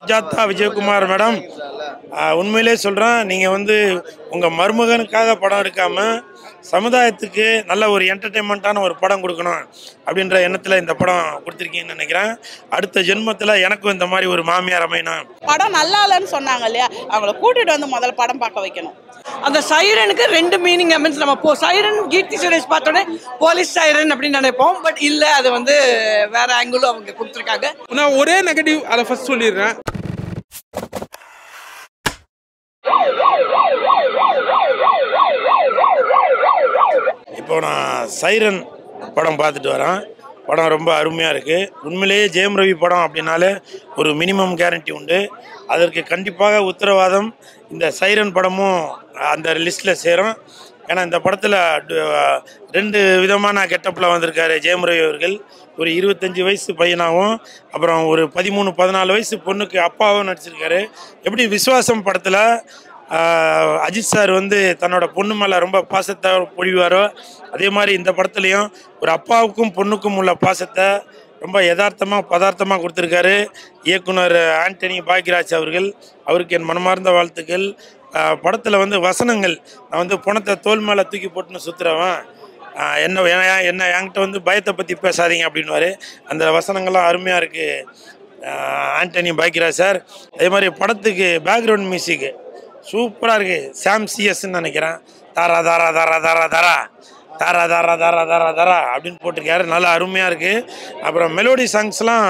Sujatha Vijayakumar madam, உண்மையிலே சொல்கிறேன், நீங்கள் வந்து உங்கள் மருமகனுக்காக படம் எடுக்காமல் சமுதாயத்துக்கு நல்ல ஒரு என்டர்டெயின்மெண்ட்டான ஒரு படம் கொடுக்கணும் அப்படின்ற எண்ணத்தில் இந்த படம் கொடுத்துருக்கீங்கன்னு நினைக்கிறேன். அடுத்த ஜென்மத்தில் எனக்கும் இந்த மாதிரி ஒரு மாமியார் அமையணும். படம் நல்லா இல்லைன்னு சொன்னாங்க இல்லையா, அவங்கள கூட்டிகிட்டு வந்து முதல்ல படம் பார்க்க வைக்கணும். அந்த சைரனுக்கு ரெண்டு மீனிங். மீன்ஸ் நம்ம சைரன் கீர்த்தி சுரேஷ் பார்த்தோன்னே போலீஸ் சைரன் அப்படின்னு நினைப்போம். பட் இல்லை, அது வந்து வேற ஆங்கிளும் அவங்க கொடுத்துருக்காங்க. நான் ஒரே நெகட்டிவ் அதை ஃபர்ஸ்ட் சொல்லிடுறேன். இப்போ நான் சைரன் படம் பார்த்துட்டு வரேன். படம் ரொம்ப அருமையாக இருக்குது. உண்மையிலேயே ஜெயம் ரவி படம் அப்படின்னாலே ஒரு மினிமம் கேரண்டி உண்டு. அதற்கு கண்டிப்பாக உத்தரவாதம் இந்த சைரன் படமும் அந்த லிஸ்ட்டில் சேரும். ஏன்னா இந்த படத்தில் 2 விதமான கெட்டப்பில் வந்திருக்காரு ஜெயம் ரவி அவர்கள். ஒரு 25 வயசு பையனாகவும் அப்புறம் ஒரு 13-14 வயசு பொண்ணுக்கு அப்பாவும் நடிச்சிருக்காரு. எப்படி விஸ்வாசம் படத்தில் அஜித் சார் வந்து தன்னோட பொண்ணு மேலே ரொம்ப பாசத்தை பொழிவாரோ, அதே மாதிரி இந்த படத்துலையும் ஒரு அப்பாவுக்கும் பொண்ணுக்கும் உள்ள பாசத்தை ரொம்ப யதார்த்தமாக பதார்த்தமாக கொடுத்துருக்காரு இயக்குனர் ஆண்டனி பாக்யராஜ் அவர்கள். அவருக்கு என் மனமார்ந்த வாழ்த்துக்கள். படத்தில் வந்து வசனங்கள், நான் வந்து பணத்தை தோல் மேலே தூக்கி போட்டுன்னு சுற்றுறவன், என்ன என்கிட்ட வந்து பயத்தை பற்றி பேசாதீங்க அப்படின்வாரு. அந்த வசனங்கள்லாம் அருமையாக இருக்குது ஆண்டனி பாக்யராஜ் சார். அதே மாதிரி படத்துக்கு பேக்ரவுண்ட் மியூசிக்கு சூப்பராக இருக்குது. சாம் சிஎஸ்ன்னு நினைக்கிறேன். தாரா தாரா தாரா தாரா தாரா தாரா தாரா தாரா தாரா தாரா அப்படின்னு போட்டிருக்காரு. நல்லா அருமையாக இருக்குது. அப்புறம் மெலோடி சாங்ஸ்லாம்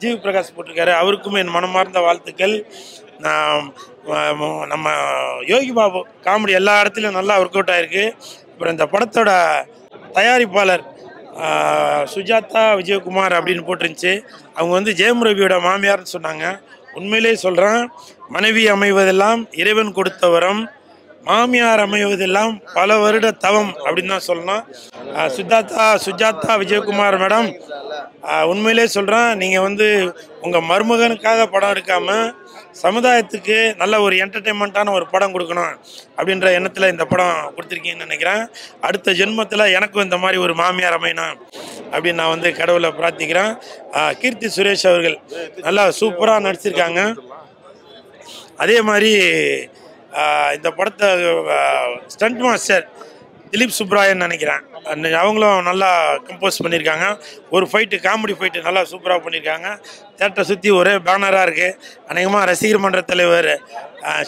ஜிவி பிரகாஷ் போட்டிருக்காரு. அவருக்கும் என் மனமார்ந்த வாழ்த்துக்கள். நம்ம யோகி பாபு காமெடி எல்லா இடத்துலையும் நல்லா ஒர்க் அவுட் ஆகிருக்கு. அப்புறம் இந்த படத்தோட தயாரிப்பாளர் சுஜாதா விஜயகுமார் அப்படின்னு போட்டிருந்துச்சு. அவங்க வந்து ஜெயம் ரவியோட மாமியார்னு சொன்னாங்க. உண்மையிலே சொல்கிறேன், மனைவி அமைவதெல்லாம் இறைவன் கொடுத்த வரம், மாமியார் அமைவதெல்லாம் பல வருட தவம் அப்படின்னு தான் சொல்லணும். சுஜாதா விஜயகுமார் மேடம், உண்மையிலே சொல்கிறேன், நீங்கள் வந்து உங்கள் மருமகனுக்காக படம் எடுக்காமல் சமுதாயத்துக்கு நல்ல ஒரு என்டர்டெயின்மெண்ட்டான ஒரு படம் கொடுக்கணும் அப்படின்ற எண்ணத்தில் இந்த படம் கொடுத்துருக்கீங்கன்னு நினைக்கிறேன். அடுத்த ஜென்மத்தில் எனக்கும் இந்த மாதிரி ஒரு மாமியார் அமையணும் அப்படின்னு நான் வந்து கடவுளை பிரார்த்திக்கிறேன். கீர்த்தி சுரேஷ் அவர்கள் நல்லா சூப்பராக நடிச்சிருக்காங்க. அதே மாதிரி இந்த படத்தை ஸ்டண்ட் மாஸ்டர் திலீப் சுப்ராயன் நினைக்கிறேன், அவங்களும் நல்லா கம்போஸ் பண்ணியிருக்காங்க. ஒரு ஃபைட்டு, காமெடி ஃபைட்டு நல்லா சூப்பராக பண்ணியிருக்காங்க. தேட்டரை சுற்றி ஒரே பேனராக இருக்குது. அநேகமாக ரசிகர் மன்ற தலைவர்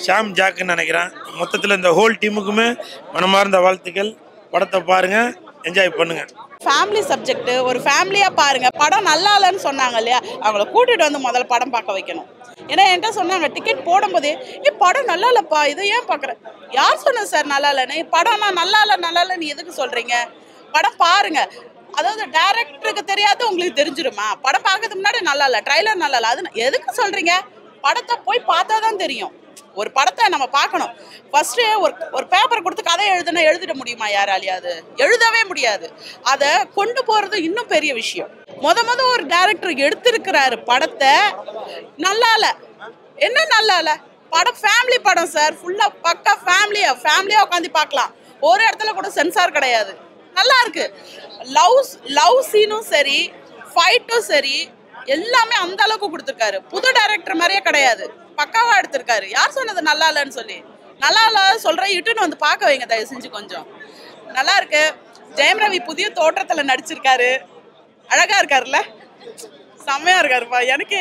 ஷாம் ஜாக்குன்னு நினைக்கிறேன். மொத்தத்தில் இந்த ஹோல் டீமுக்குமே மனமார்ந்த வாழ்த்துக்கள். படத்தை பாருங்கள், என்ஜாய் பண்ணுங்கள். ஃபேமிலி சப்ஜெக்ட், ஒரு ஃபேமிலியாக பாருங்கள். படம் நல்லா இல்லைன்னு சொன்னாங்க இல்லையா, அவங்கள கூட்டிகிட்டு வந்து முதல்ல படம் பார்க்க வைக்கணும். ஏன்னா என்கிட்ட சொன்னாங்க டிக்கெட் போடும்போதே, படம் நல்லா இல்லைப்பா, இதை ஏன் பார்க்குறேன். யார் சொன்னது சார் நல்லா இல்லைன்னு? படம்னா நல்லா இல்லைன்னு எதுக்கு சொல்கிறீங்க? படம் பாருங்க. அதாவது டைரக்டருக்கு தெரியாது, உங்களுக்கு தெரிஞ்சிருமா? படம் பார்க்கறதுக்கு முன்னாடி நல்லா இல்லை, ட்ரைலர் நல்லா இல்லை, அது எதுக்கு சொல்கிறீங்க? படத்தை போய் பார்த்தா தான் தெரியும். ஒரு படத்தை நம்ம பார்க்கணும். ஃபர்ஸ்ட்டு ஒரு பேப்பர் கொடுத்து கதை எழுதிட முடியுமா யாராலையாவது? எழுதவே முடியாது. அதை கொண்டு போகிறது இன்னும் பெரிய விஷயம். முத ஒரு டைரக்டர் எடுத்திருக்கிறாரு படத்தை, நல்லா இல்லை. என்ன நல்லா இல்லை? படம் ஃபேமிலி படம் சார், ஃபுல்லாக பக்கா ஃபேமிலியாக உட்காந்து பார்க்கலாம். ஒரு இடத்துல கூட சென்சார் கிடையாது. நல்லா இருக்கு. லவ் சீனும் சரி, ஃபைட்டும் சரி, எல்லாமே அந்த அளவுக்கு கொடுத்துருக்காரு. புது டைரக்டர் மாதிரியே கிடையாது, பக்காவா எடுத்திருக்காரு. யார் சொன்னது நல்லா இல்லைன்னு சொல்லி? நல்லா இல்லை சொல்கிறேன், இட்டுன்னு வந்து பார்க்க வைங்க தயவு செஞ்சு. கொஞ்சம் நல்லா இருக்கு. ஜெயம் ரவி புதிய தோற்றத்தில் நடிச்சிருக்காரு, அழகா இருக்காருல்ல, செம்மையா இருக்காருப்பா. எனக்கு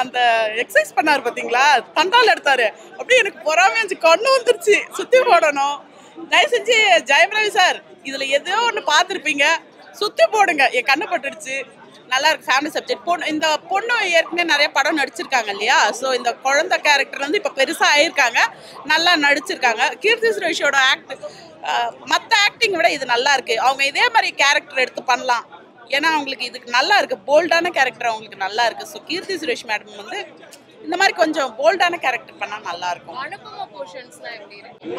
அந்த எக்ஸசைஸ் பண்ணாரு பார்த்தீங்களா, தண்டால் எடுத்தாரு, அப்படியே எனக்கு பொறாமையாச்சு, கண்ணு வந்துருச்சு. சுற்றி போடணும் தயவு செஞ்சு. ஜெயம் ரவி சார், இதில் ஏதோ ஒன்று பார்த்துருப்பீங்க, சுற்றி போடுங்க. என் கண்ணு பட்டுடுச்சு. நல்லா இருக்கு. Family subject. இந்த பொண்ணு ஏற்கனவே நிறைய படம் நடிச்சிருக்காங்க இல்லையா, ஸோ இந்த குழந்தை கேரக்டர் வந்து இப்போ பெருசாக ஆயிருக்காங்க, நல்லா நடிச்சிருக்காங்க. கீர்த்தி சுரேஷோட மற்ற ஆக்டிங் விட இது நல்லா இருக்கு. அவங்க இதே மாதிரி கேரக்டர் எடுத்து பண்ணலாம். ஏன்னா அவங்களுக்கு இதுக்கு நல்லா இருக்கு, போல்டான கேரக்டர் அவங்களுக்கு நல்லா இருக்கு. ஸோ கீர்த்தி சுரேஷ் மேடம் வந்து இந்த மாதிரி கொஞ்சம் போல்டான கேரக்டர் பண்ணால் நல்லா இருக்கும்.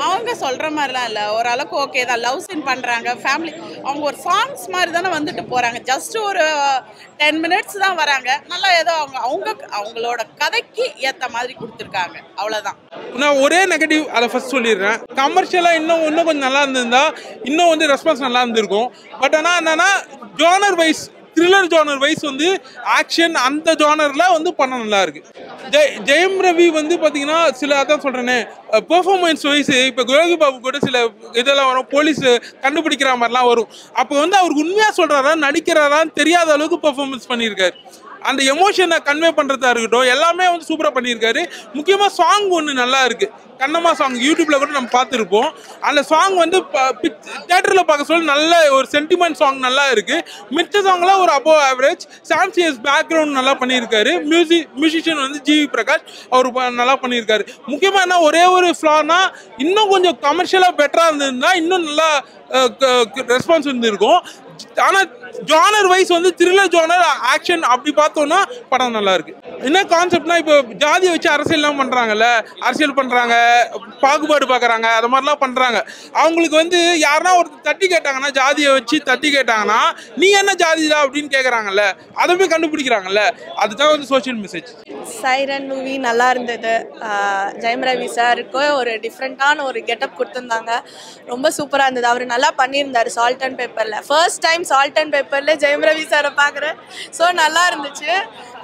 அவங்க சொல்ற மாதிரிலாம் இல்லை, ஓரளவுக்கு ஓகே தான். லவ் சீன் பண்றாங்க, ஃபேமிலி. அவங்க ஒரு சாங்ஸ் மாதிரி தானே வந்துட்டு போறாங்க. ஜஸ்ட் ஒரு 10 மினிட்ஸ் தான் வராங்க. நல்லா ஏதோ அவங்களோட கதைக்கு ஏற்ற மாதிரி கொடுத்துருக்காங்க, அவ்வளோதான். நான் ஒரே நெகட்டிவ் அதை ஃபர்ஸ்ட் சொல்லிடுறேன். கமர்ஷியலாக இன்னும் கொஞ்சம் நல்லா இருந்திருந்தா இன்னும் வந்து ரெஸ்பான்ஸ் நல்லா இருந்திருக்கும். பட் ஆனால் என்னன்னா ஜோனர் வைஸ் த்ரில்லர் ஜானர் வைஸ் வந்து ஆக்ஷன் அந்த ஜானர்ல வந்து படம் நல்லா இருக்கு. ஜெயம் ரவி வந்து பாத்தீங்கன்னா சில அதான் சொல்றேனே பெர்ஃபார்மன்ஸ் வைஸ் இப்போ யோகி பாபு கூட சில இதெல்லாம் வரும், போலீஸ் கண்டுபிடிக்கிற மாதிரிலாம் வரும். அப்போ வந்து அவருக்கு உண்மையா சொல்றாரா நடிக்கிறாரான்னு தெரியாத அளவுக்கு பெர்ஃபார்மன்ஸ் பண்ணியிருக்காரு. அந்த எமோஷனை கன்வே பண்ணுறதா இருக்கட்டும் எல்லாமே வந்து சூப்பராக பண்ணியிருக்காரு. முக்கியமாக சாங் ஒன்று நல்லா இருக்கு, கண்ணம்மா சாங் யூடியூப்ல கூட நம்ம பார்த்துருப்போம். அந்த சாங் வந்து தியேட்டரில் பார்க்க சொல்ல நல்ல ஒரு சென்டிமெண்ட் சாங் நல்லா இருக்கு. மிச்ச சாங்லாம் ஒரு அபோவ் ஆவரேஜ். சாம்சியஸ் பேக்ரவுண்ட் நல்லா பண்ணியிருக்காரு. மியூசிஷியன் வந்து ஜிவி பிரகாஷ் அவர் நல்லா பண்ணியிருக்காரு. முக்கியமாக என்ன ஒரே ஒரு ஃப்ளானா இன்னும் கொஞ்சம் கமர்ஷியலாக பெட்டராக இருந்ததுன்னா இன்னும் நல்லா ரெஸ்பான்ஸ் இருந்திருக்கும். ஆனால் ஜானர் வைஸ் வந்து த்ரில்லர் ஜானர் ஆக்ஷன் அப்படி பார்த்தோம்னா படம் நல்லா இருக்கு. என்ன கான்செப்ட்னா இப்போ ஜாதியை வச்சு அரசியல்லாம் பண்றாங்கல்ல, அரசியல் பண்றாங்க, பாகுபாடு பார்க்குறாங்க, அது மாதிரிலாம் பண்றாங்க. அவங்களுக்கு வந்து யாருன்னா ஒரு தட்டி கேட்டாங்கன்னா, ஜாதியை வச்சு தட்டி கேட்டாங்கன்னா நீ என்ன ஜாதிடா அப்படின்னு கேட்குறாங்கல்ல, அதை போய் கண்டுபிடிக்கிறாங்கல்ல, அதுதான் வந்து சோஷியல் மெசேஜ். சைரன் மூவி நல்லா இருந்தது. ஜெயம் ரவி சாருக்கு ஒரு டிஃப்ரெண்ட்டான ஒரு கெட்டப் கொடுத்துருந்தாங்க, ரொம்ப சூப்பராக இருந்தது. அவர் நல்லா பண்ணியிருந்தார் சால்ட் அண்ட் பேப்பரில். ஃபர்ஸ்ட் டைம் சால்ட் அண்ட் பேப்பரில் ஜெயம் ரவி சாரை பார்க்குறேன். ஸோ நல்லா இருந்துச்சு,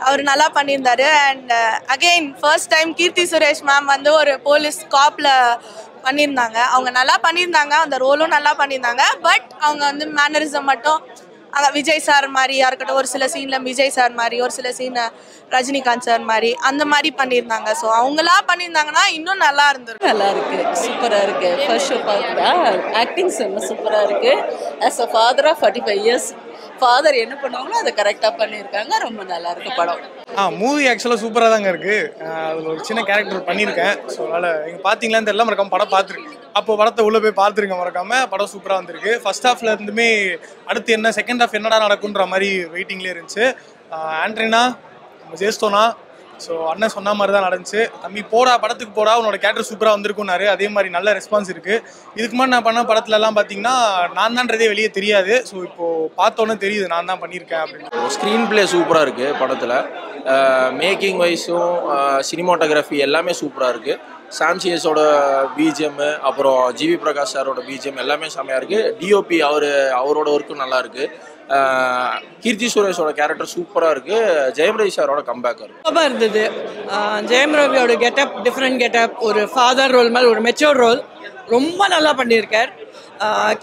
அவர் நல்லா பண்ணியிருந்தார். And again first time Keerthy Suresh ma'am வந்து ஒரு போலீஸ் காப்பில் பண்ணியிருந்தாங்க. அவங்க நல்லா பண்ணியிருந்தாங்க, அந்த ரோலும் நல்லா பண்ணியிருந்தாங்க. பட் அவங்க வந்து மேனரிசம் மட்டும் அங்கே விஜய் சார் மாதிரியா இருக்கட்டும், ஒரு சில சீனில் விஜய் சார் மாதிரி, ஒரு சில சீனை ரஜினிகாந்த் சார் மாதிரி அந்த மாதிரி பண்ணியிருந்தாங்க. ஸோ அவங்களா பண்ணியிருந்தாங்கன்னா இன்னும் நல்லா இருந்திருக்கும். நல்லா இருக்கு, சூப்பராக இருக்கு. ஃபர்ஸ்ட் ஷோ பார்த்தா ஆக்டிங்ஸ் ரொம்ப சூப்பராக இருக்கு. As a father of 45 years father என்ன பண்ணுவாங்களோ அதை கரெக்டாக பண்ணியிருக்காங்க. ரொம்ப நல்லா இருக்கு படம். மூவி ஆக்சுவலாக சூப்பராக தாங்க இருக்குது. அதில் ஒரு சின்ன கேரக்டர் பண்ணியிருக்கேன். ஸோ அதனால் நீங்கள் பார்த்தீங்களான்னு தெரியல, மறக்காம படம் பார்த்துருக்கேன். அப்போ படத்தை உள்ளே போய் பார்த்துருங்க மறக்காம. படம் சூப்பராக வந்திருக்கு. ஃபர்ஸ்ட் ஹாஃப்ல இருந்துமே அடுத்து என்ன செகண்ட் ஹாஃப் என்னடா நடக்குன்ற மாதிரி வெயிட்டிங்லேயே இருந்துச்சு. ஆண்ட்ரினா நம்ம ஜெயிச்சிட்டோன்னா, ஸோ அண்ணன் சொன்ன மாதிரி தான் நடந்துச்சு. தம்பி போடா படத்துக்கு போடா, உன்னோட கேரக்டர் சூப்பராக வந்திருக்குன்னாரு. அதே மாதிரி நல்ல ரெஸ்பான்ஸ் இருக்குது. இதுக்கு முன்னாடி நான் பண்ண படத்துலலாம் பார்த்தீங்கன்னா நான் தான்றதே வெளியே தெரியாது. ஸோ இப்போது பார்த்தோன்னே தெரியுது நான் தான் பண்ணியிருக்கேன் அப்படின்னு. ஸ்க்ரீன் பிளே சூப்பராக இருக்குது படத்தில். மேக்கிங் வைஸும் சினிமாட்டோகிராஃபி எல்லாமே சூப்பராக இருக்குது. சாம்சியஸோட பிஜிஎம், அப்புறம் ஜிவி பிரகாஷ் சாரோட பிஜிஎம் எல்லாமே செம்மையாக இருக்குது. டிஓபி அவரோட ஒர்க்கும் நல்லா இருக்குது. கீர்த்தி சுரேஷோட கேரக்டர் சூப்பராக இருக்குது. ஜெயம் ரவி சாரோட கம்பேக் ரொம்ப இருந்தது. ஜெயம் ரவியோட கெட்டப் டிஃப்ரெண்ட் கெட்டப், ஒரு ஃபாதர் ரோல் மாதிரி ஒரு மெச்சூர் ரோல் ரொம்ப நல்லா பண்ணியிருக்கார்.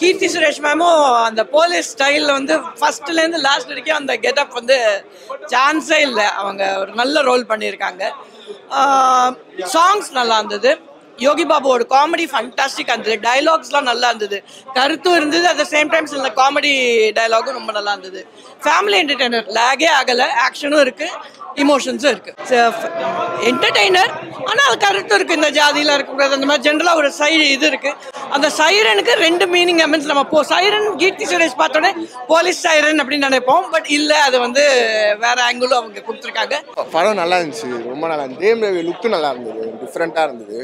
கீர்த்தி சுரேஷ் மேமும் அந்த போலீஸ் ஸ்டைலில் வந்து ஃபர்ஸ்ட்லேருந்து லாஸ்ட் வரைக்கும் அந்த கெட்டப் வந்து சான்ஸே இல்லை. அவங்க ஒரு நல்ல ரோல் பண்ணியிருக்காங்க. சாங்ஸ் நல்லா இருந்தது. யோகி பாபுவோட காமெடி ஃபண்டாஸ்டிக்காக இருந்தது. டைலாக்ஸ்லாம் நல்லா இருந்தது, கருத்தும் இருந்தது. அட் த சேம் டைம் சில காமெடி டைலாகும் ரொம்ப நல்லா இருந்தது. ஃபேமிலி என்டர்டெய்னர், லேகே ஆகலை. ஆக்ஷனும் இருக்குது, இமோஷன்ஸும் இருக்குது. என்டர்டெய்னர் ஆனால் அது கருத்து இருக்குது. இந்த ஜாதியில் இருக்கக்கூடாது அந்த மாதிரி ஜென்ரலாக ஒரு இது இருக்குது. அந்த சைரனுக்கு 2 மீனிங். மீன்ஸ் நம்ம சைரன் கீர்த்தி சுரேஷ் பார்த்தோன்னே போலீஸ் சைரன் அப்படின்னு நினைப்போம். பட் இல்லை, அது வந்து வேற ஆங்கிளும் அவங்க கொடுத்துருக்காங்க. படம் நல்லா இருந்துச்சு, ரொம்ப நல்லா இருந்துச்சு. ஜெயம் ரவி லுக்கு நல்லா இருந்தது, டிஃப்ரெண்ட்டாக இருந்தது.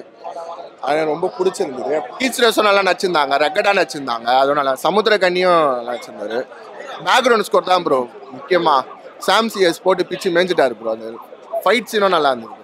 அது ரொம்ப பிடிச்சிருந்தது. கீர்த்தி சுரேஷும் நல்லா நடிச்சிருந்தாங்க, ரெக்கடாக நடிச்சிருந்தாங்க. அதுவும் நல்லா. சமுத்திரக்கனியும் நல்லா நடிச்சிருந்தாரு. பேக்ரவுண்ட் ஸ்கோர் தான் ப்ரோ முக்கியமாக. சாம்சியஸ் போட்டு பிச்சு மேய்ஞ்சிட்டாரு ப்ரோ. அந்த ஃபைட் சீனும் நல்லா இருந்தது.